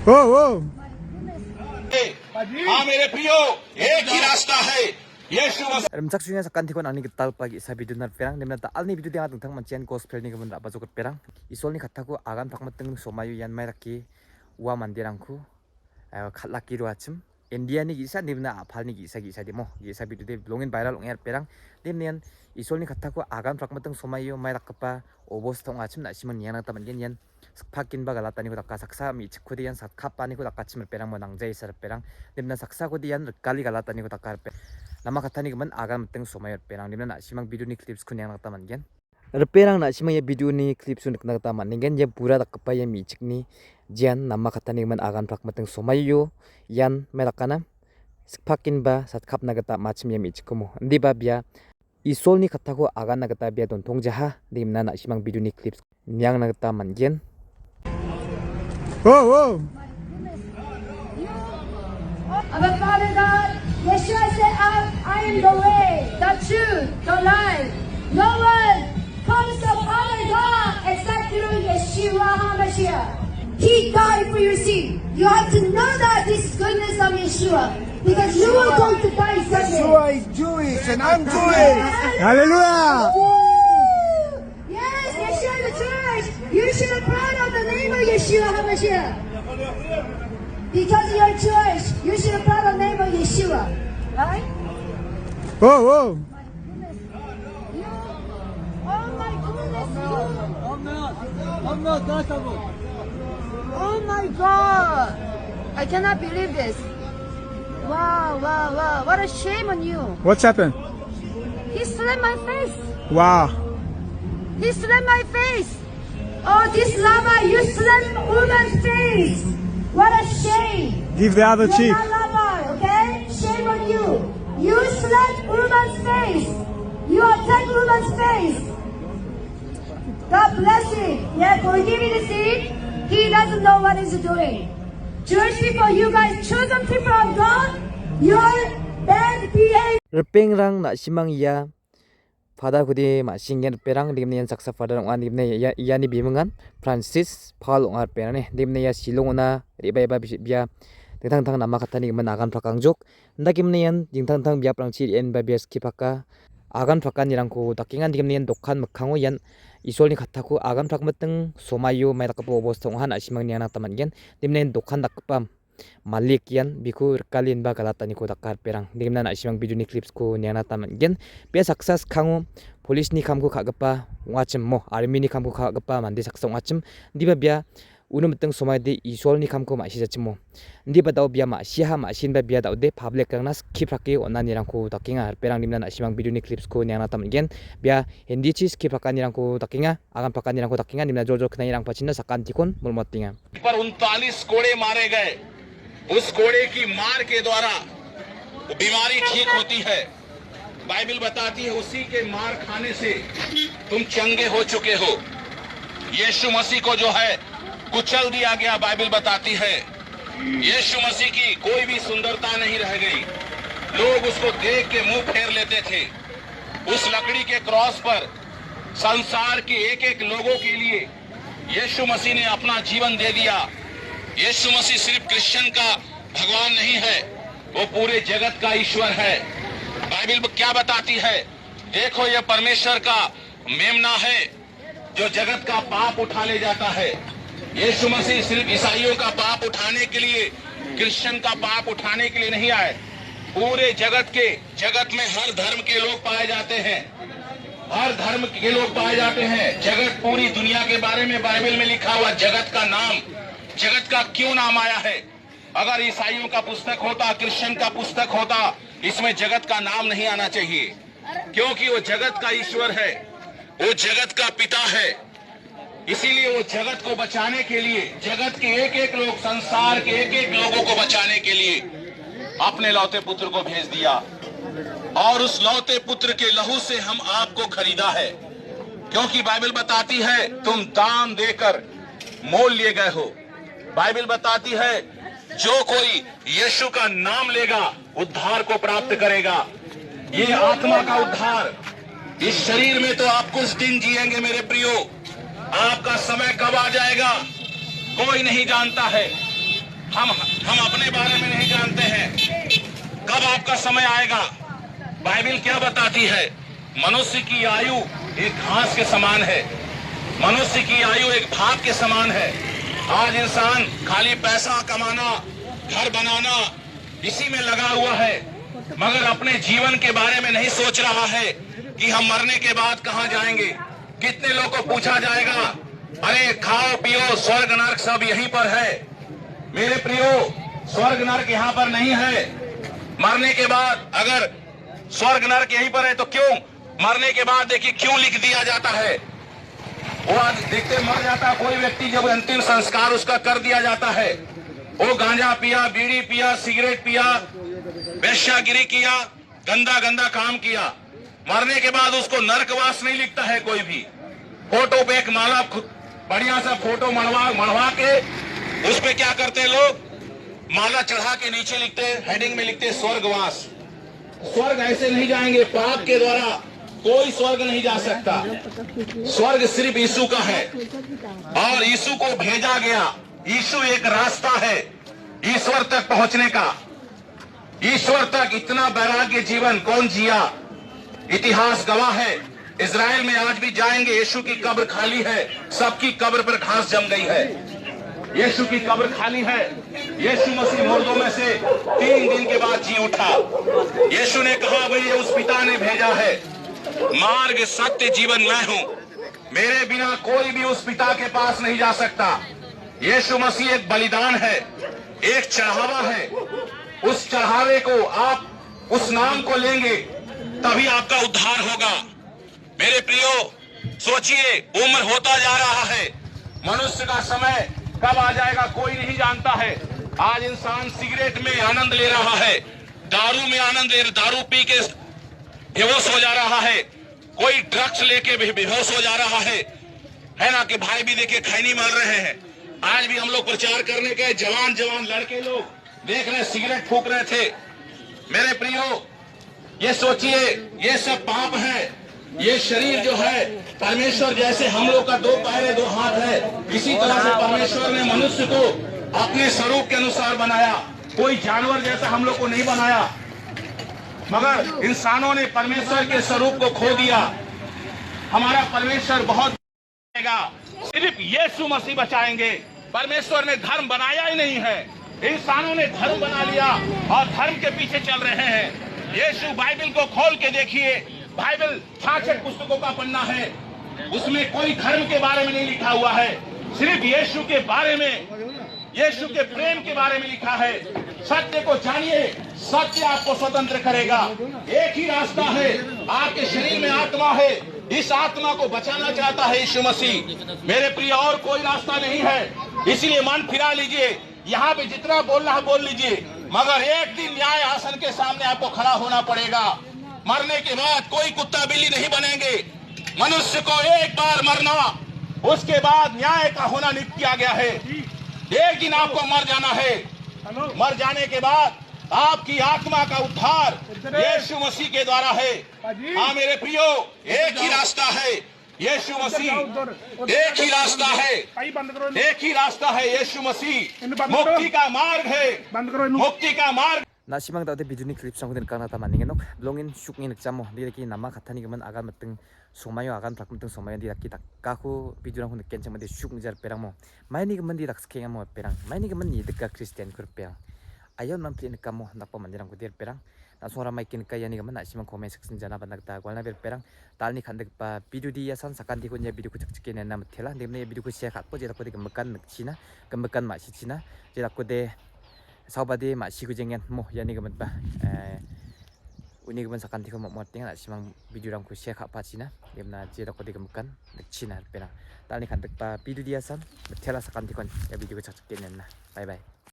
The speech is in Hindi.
ओ ओ हाँ मेरे प्रियो, एक ही रास्ता है यीशु मसीह। Rumsak sunya sakan tikon ani getal pagi isa video nar perang nimna ta alni video dia tentang mancian gospel ni kemen apa jokot perang isol ni kataku agan pakmateng somayu yan mairaki wa mandirangku khatlaki ro achim India ni gisa nimna apal ni gisa demo gisa video de blongin viral ong perang nimnian isol ni kataku agan pakmateng somayu mairakpa obos tong achim na simon yana ta mangen yan sakpakin ba galatani ko takka saksa mi chikudi yan satkapani ko takachim perang monang jai sar perang nimna saksa ko diyan kali galatani ko takar nama katani kemen agan meteng somayot perang dimana nak simang video ni clips kun yang nak taman gen perang nak simang ya video ni clips kun nak taman gen ya pura tak kepa ya micik ni jian nama katani kemen agan prak meteng somayo yan melakana sekpakin ba satkap nagata macam ya micik komo ndi ba bia isol ni kataku agan nagata bia dontong jaha dimana nak simang video ni clips yang nak taman gen O O Our Father God, Yeshua said, I am the way, the truth, the life. No one comes to Father God except through Yeshua HaMashiach. He died for your sin. You have to know that this is goodness of Yeshua. Because you are going to die someday. Yeshua is Jewish and I'm Jewish. 할렐루야 Yes, Yeshua the church. You should be proud of the name of Yeshua HaMashiach. Because you're Jewish, you should be proud of the name of Yeshua. Right? 오 오 You, oh my goodness, you. Oh my God. I cannot believe this. Wow, wow, wow. What a shame on you. What's happened? He slapped my face. Wow He slapped my face. Oh, this lava, you slapped woman's face. What a shame. give the other cheek You're not lava, okay? Shame on you. You slapped woman's face. You attacked woman's face. God bless him. Yeah, forgive me the sin. He doesn't know what he's doing. Jewish people, you guys chosen people of God. You're bad behavior. Repengrang nak simang ya pada kudi masingen perang dimne yan saksa pada ngan dimne ya ni bimengan Francis Paul ngar perang ne dimne ya silongona riba bia tentang nama katani menagan prakangjok ndak dimne yan tentang bia prangchi en babias kipaka agan prakan nirangko takingan dimne yan dokhan mekhango yan isolni kataku agan prakmeteng somayo mairakapo obos tonghan asimang ni anak taman gen dimne dokhan dakpam Malik yan biku kalin ba galatani ko dakar perang dimna na simang video ni clips ko niana taman gen be success kango police ni kamko kagapa wachim mo army ni kamko kagapa mande saksa wachim diba bia uno meteng somai de isol ni kamko ma sijachim mo diba daw bia ma siha ma sin ba bia daw de public kang nas kiprake onani rangko takinga perang dimna na simang video ni clips ko niana taman gen bia hindi chi kiprakani rangko takinga agan pakani rangko takinga dimna jojo knai rang pachinna sakan tikon mulmotinga पर 39 कोड़े मारे गए। उस कोड़े की मार के द्वारा बीमारी ठीक होती है। बाइबल बताती है उसी के मार खाने से तुम चंगे हो चुके हो। यीशु मसीह को जो है कुचल दिया गया, बाइबल बताती है यीशु मसीह की कोई भी सुंदरता नहीं रह गई। लोग उसको देख के मुंह फेर लेते थे। उस लकड़ी के क्रॉस पर संसार के एक एक लोगों के लिए यीशु मसीह ने अपना जीवन दे दिया। यीशु मसीह सिर्फ क्रिश्चियन का भगवान नहीं है, वो पूरे जगत का ईश्वर है। बाइबल क्या बताती है? देखो ये परमेश्वर का मेमना है जो जगत का पाप उठा ले जाता है। यीशु मसीह सिर्फ ईसाइयों का पाप उठाने के लिए, क्रिश्चियन का पाप उठाने के लिए नहीं आए। पूरे जगत में हर धर्म के लोग पाए जाते हैं। हर धर्म के लोग पाए जाते हैं। जगत, पूरी दुनिया के बारे में बाइबल में लिखा हुआ जगत का नाम, जगत का क्यों नाम आया है? अगर ईसाइयों का पुस्तक होता, क्रिश्चियन का पुस्तक होता, इसमें जगत का नाम नहीं आना चाहिए, क्योंकि वो जगत का ईश्वर है, वो जगत का पिता है। इसीलिए वो जगत को बचाने के लिए, जगत के एक एक लोग, संसार के एक एक लोगों को बचाने के लिए अपने लौते पुत्र को भेज दिया। और उस लौते पुत्र के लहू से हम आपको खरीदा है, क्योंकि बाइबल बताती है तुम दान देकर मोल लिए गए हो। बाइबल बताती है जो कोई यीशु का नाम लेगा उद्धार को प्राप्त करेगा। ये आत्मा का उद्धार। इस शरीर में तो आप कुछ दिन जिएंगे मेरे प्रियो, आपका समय कब आ जाएगा कोई नहीं जानता है। हम अपने बारे में नहीं जानते हैं कब आपका समय आएगा। बाइबिल क्या बताती है? मनुष्य की आयु एक घास के समान है, मनुष्य की आयु एक भाप के समान है। आज इंसान खाली पैसा कमाना, घर बनाना, इसी में लगा हुआ है, मगर अपने जीवन के बारे में नहीं सोच रहा है कि हम मरने के बाद कहां जाएंगे। कितने लोगों को पूछा जाएगा, अरे खाओ पियो स्वर्ग नरक सब यहीं पर है। मेरे प्रियो, स्वर्ग नरक यहाँ पर नहीं है। मरने के बाद अगर स्वर्ग नरक यहीं पर है तो क्यों मरने के बाद देखिए क्यों लिख दिया जाता है? वो आज देखते मर जाता कोई व्यक्ति, जब अंतिम संस्कार उसका कर दिया जाता है, वो गांजा पिया, बीड़ी पिया, सिगरेट पिया, वेश्यागिरी किया, गंदा गंदा काम किया, मरने के बाद उसको नरकवास नहीं लिखता है कोई भी। फोटो पे एक माला बढ़िया सा फोटो मढ़वा के उस पे क्या करते हैं लोग, माला चढ़ा के नीचे लिखते हैं, हेडिंग में लिखते हैं स्वर्गवास। स्वर्ग ऐसे नहीं जाएंगे, पाप के द्वारा कोई स्वर्ग नहीं जा सकता। स्वर्ग सिर्फ यीशु का है और यीशु को भेजा गया। यीशु एक रास्ता है ईश्वर तक पहुंचने का। ईश्वर तक इतना वैराग्य जीवन कौन जिया? इतिहास गवाह है। इजराइल में आज भी जाएंगे, यीशु की कब्र खाली है, सबकी कब्र पर घास जम गई है। यीशु की कब्र खाली है। यीशु मसीह मुर्दों में से 3 दिन के बाद जी उठा। यीशु ने कहा, भाई उस पिता ने भेजा है, मार्ग सत्य जीवन मैं हूं, मेरे बिना कोई भी उस पिता के पास नहीं जा सकता। यीशु मसीह एक बलिदान है, एक चढ़ावा है। उस चढ़ावे को आप, उस नाम को लेंगे तभी आपका उद्धार होगा। मेरे प्रियो, सोचिए, उम्र होता जा रहा है, मनुष्य का समय कब आ जाएगा कोई नहीं जानता है। आज इंसान सिगरेट में आनंद ले रहा है, दारू में आनंद ले, दारू पी के बेहोश हो जा रहा है, कोई ड्रग्स लेके बेहोश हो जा रहा है ना। कि भाई भी देखिए खैनी मार रहे हैं। आज भी हम लोग प्रचार करने के जवान लड़के लोग देख रहे, सिगरेट फूंक रहे थे। मेरे प्रियो, ये सोचिए, ये सब पाप है। ये शरीर जो है, परमेश्वर जैसे हम लोग का 2 पैर 2 हाथ है, इसी तरह से परमेश्वर ने मनुष्य को अपने स्वरूप के अनुसार बनाया। कोई जानवर जैसा हम लोग को नहीं बनाया, मगर इंसानों ने परमेश्वर के स्वरूप को खो दिया। हमारा परमेश्वर बहुत सिर्फ यीशु मसीह बचाएंगे। परमेश्वर ने धर्म बनाया ही नहीं है, इंसानों ने धर्म बना लिया और धर्म के पीछे चल रहे हैं। यीशु बाइबल को खोल के देखिए, बाइबल 66 पुस्तकों का पन्ना है, उसमें कोई धर्म के बारे में नहीं लिखा हुआ है, सिर्फ यीशु के बारे में, यीशु के प्रेम के बारे में लिखा है। सत्य को जानिए, सत्य आपको स्वतंत्र करेगा। एक ही रास्ता है, आपके शरीर में आत्मा है, इस आत्मा को बचाना चाहता है यीशु मसीह। मेरे प्रिय, और कोई रास्ता नहीं है। इसलिए मन फिरा लीजिए, यहाँ पे जितना बोलना है बोल लीजिए, मगर एक दिन न्याय आसन के सामने आपको खड़ा होना पड़ेगा। मरने के बाद कोई कुत्ता बिल्ली नहीं बनेंगे। मनुष्य को एक बार मरना, उसके बाद न्याय का होना नियुक्त किया गया है। एक दिन आपको मर जाना है। मर जाने के बाद आपकी आत्मा का उद्धार यीशु मसीह के द्वारा है। हाँ मेरे प्रियो, एक ही रास्ता है यीशु मसीह, एक ही रास्ता है, एक ही रास्ता है यीशु मसीह। मुक्ति का मार्ग है, मुक्ति का मार्ग। Na simang tawte video ni clip sang den kana ta maningen nok blongin shukni nak chamo bi ki nama khathani gaman agan mateng somayo agan plak mateng somayo di ki tak ka ko video na hun ken chama de shukni jar perang mo mai ni gaman di rak skeng mo perang mai ni gaman ni de ka Christian kur perang ayon man plin kamo nak pa mandirang ko der perang na sora mai kin kaya ni gaman na simang comment section jana banak ta gwalna ber perang tal ni khandek pa video di yasan sakan di ko nya video ko chak chike na thela demne video ko share khat po je ko de gamakan china gamakan ma si china je ko de saubadi ma si kujengen mo yani gamat ba uni gaman sakan ti ko mo ting na simang video ram ko share kha pa china demna je ko de gamakan china pera tal ni khandek pa video dia san thela sakan ti kon ya video ko chak chake na bye bye.